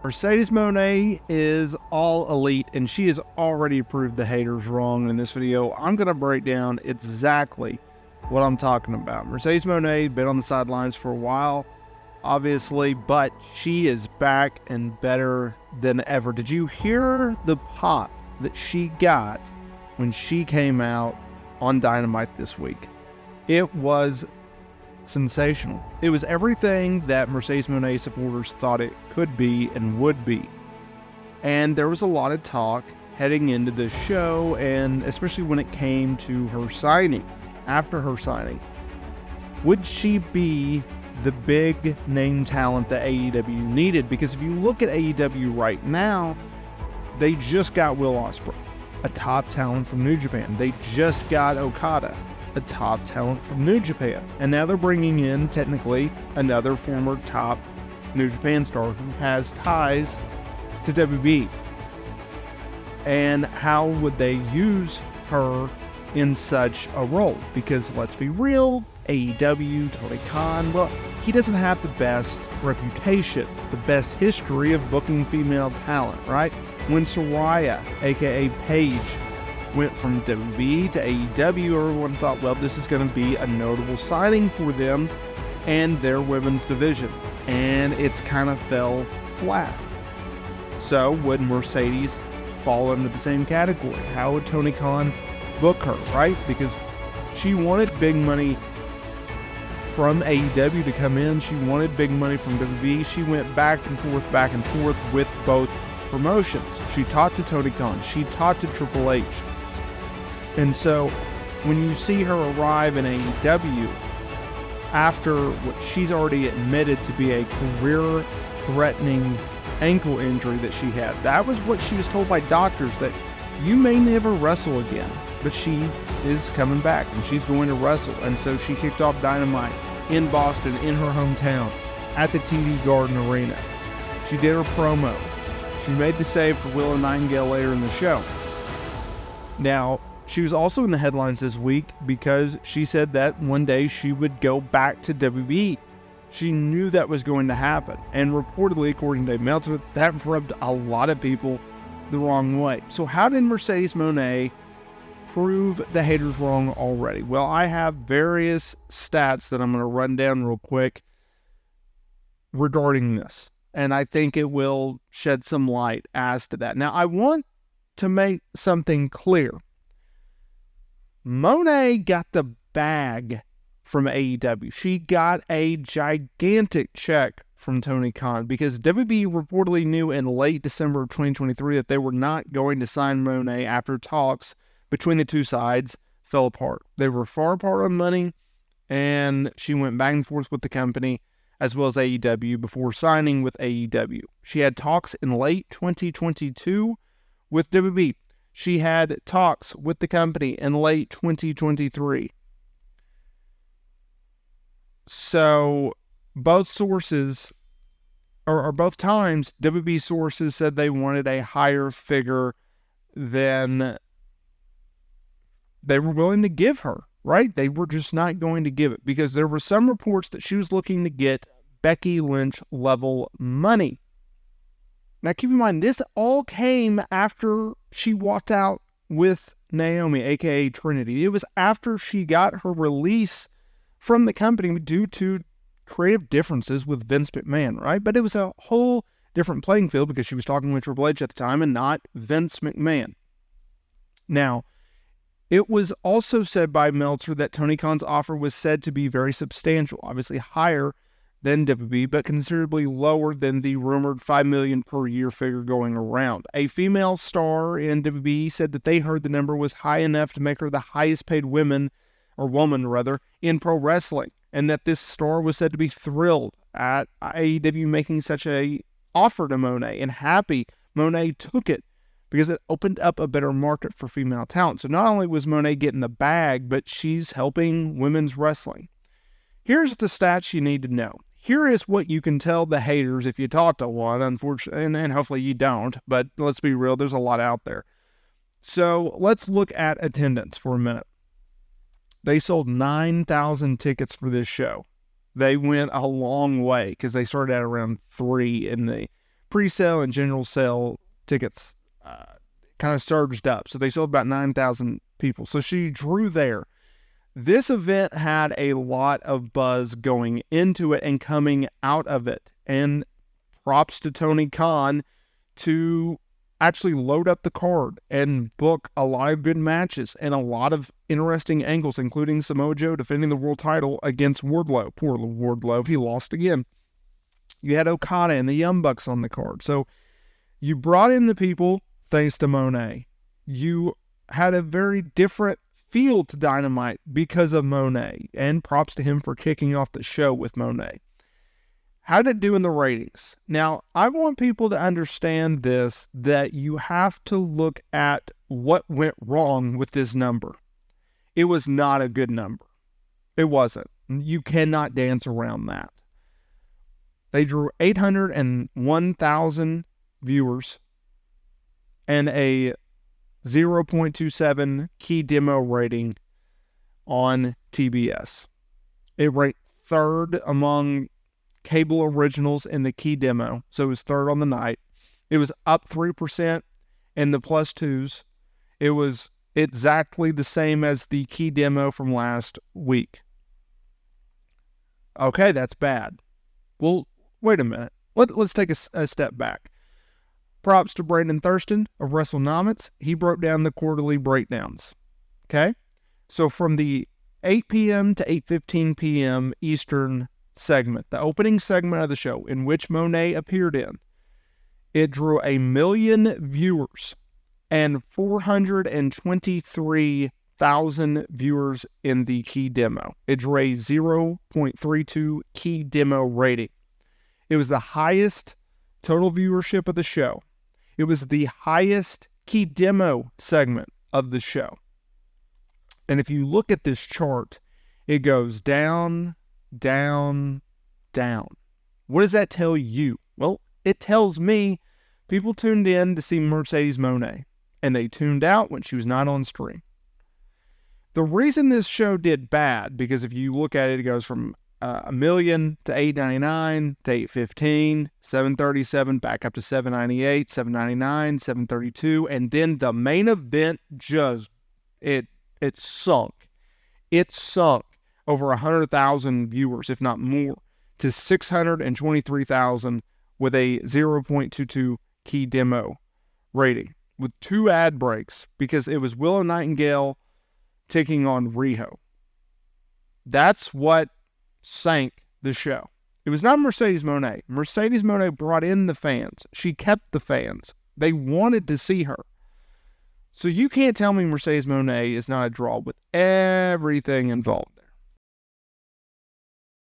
Mercedes Mone is all elite, and she has already proved the haters wrong. In this video, I'm going to break down exactly what I'm talking about. Mercedes Mone been on the sidelines for a while, obviously, but she is back and better than ever. Did you hear the pop that she got when she came out on Dynamite this week? It was sensational. It was everything that Mercedes Mone supporters thought it could be and would be. And there was a lot of talk heading into the show, and especially when it came to her signing. After her signing, would she be the big name talent that AEW needed? Because if you look at AEW right now, they just got Will Ospreay, a top talent from New Japan. They just got Okada, a top talent from New Japan. And now they're bringing in, technically, another former top New Japan star who has ties to WWE. And how would they use her in such a role? Because let's be real, AEW, Tony Khan, well, he doesn't have the best reputation, the best history of booking female talent, right? When Soraya, aka Paige, went from WWE to AEW, everyone thought, well, this is going to be a notable signing for them and their women's division. And it's kind of fell flat. So would Mercedes fall into the same category? How would Tony Khan book her, right? Because she wanted big money from AEW to come in. She wanted big money from WWE. She went back and forth with both promotions. She talked to Tony Khan. She talked to Triple H. And so when you see her arrive in AEW after what she's already admitted to be a career-threatening ankle injury that she had, that was what she was told by doctors, that you may never wrestle again, but she is coming back and she's going to wrestle. And so she kicked off Dynamite in Boston, in her hometown, at the TD Garden Arena. She did her promo. She made the save for Willow Nightingale later in the show. Now, she was also in the headlines this week because she said that one day she would go back to WWE. She knew that was going to happen. And reportedly, according to Dave Meltzer, that rubbed a lot of people the wrong way. So how did Mercedes Mone prove the haters wrong already? Well, I have various stats that I'm going to run down real quick regarding this. And I think it will shed some light as to that. Now, I want to make something clear. Mone got the bag from AEW. She got a gigantic check from Tony Khan because WWE reportedly knew in late December of 2023 that they were not going to sign Mone after talks between the two sides fell apart. They were far apart on money, and she went back and forth with the company as well as AEW before signing with AEW. She had talks in late 2022 with WWE. She had talks with the company in late 2023. So both sources, or both times, WWE sources said they wanted a higher figure than they were willing to give her, right? They were just not going to give it because there were some reports that she was looking to get Becky Lynch level money. Now, keep in mind, this all came after she walked out with Naomi, aka Trinity. It was after she got her release from the company due to creative differences with Vince McMahon, right? But it was a whole different playing field because she was talking with Triple H at the time and not Vince McMahon. Now, it was also said by Meltzer that Tony Khan's offer was said to be very substantial, obviously higher than WWE, but considerably lower than the rumored $5 million per year figure going around. A female star in WWE said that they heard the number was high enough to make her the highest paid woman in pro wrestling, and that this star was said to be thrilled at AEW making such a offer to Mone and happy Mone took it because it opened up a better market for female talent. So not only was Mone getting the bag, but she's helping women's wrestling. Here's the stats you need to know. Here is what you can tell the haters if you talk to one, unfortunately, and hopefully you don't, but let's be real, there's a lot out there. So let's look at attendance for a minute. They sold 9,000 tickets for this show. They went a long way because they started at around 3 in the pre-sale and general sale tickets kind of surged up. So they sold about 9,000 people. So she drew there. This event had a lot of buzz going into it and coming out of it. And props to Tony Khan to actually load up the card and book a lot of good matches and a lot of interesting angles, including Samoa Joe defending the world title against Wardlow. Poor Wardlow, he lost again. You had Okada and the Young Bucks on the card. So you brought in the people thanks to Monet. You had a very different feel to Dynamite because of Monet, and props to him for kicking off the show with Monet. How did it do in the ratings? Now, I want people to understand this, that you have to look at what went wrong with this number. It was not a good number. It wasn't. You cannot dance around that. They drew 801,000 viewers and a 0.27 key demo rating on TBS. It ranked third among cable originals in the key demo, so it was third on the night. It was up 3% in the plus twos. It was exactly the same as the key demo from last week. Okay, that's bad. Well, wait a minute. Let's take a step back. Props to Brandon Thurston of WrestleNomics. He broke down the quarterly breakdowns. Okay? So from the 8 p.m. to 8:15 p.m. Eastern segment, the opening segment of the show in which Monet appeared in, it drew 1 million viewers and 423,000 viewers in the key demo. It drew a 0.32 key demo rating. It was the highest total viewership of the show. It was the highest key demo segment of the show. And if you look at this chart, it goes down, down, down. What does that tell you? Well, it tells me people tuned in to see Mercedes Mone, and they tuned out when she was not on screen. The reason this show did bad, because if you look at it, it goes from 1 million to 899 to 815, 737, back up to 798, 799, 732, and then the main event just, it sunk. It sunk over 100,000 viewers, if not more, to 623,000 with a 0.22 key demo rating with 2 ad breaks because it was Willow Nightingale taking on Riho. That's what sank the show. It was not Mercedes Mone. Mercedes Mone brought in the fans. She kept the fans. They wanted to see her. So you can't tell me Mercedes Mone is not a draw with everything involved.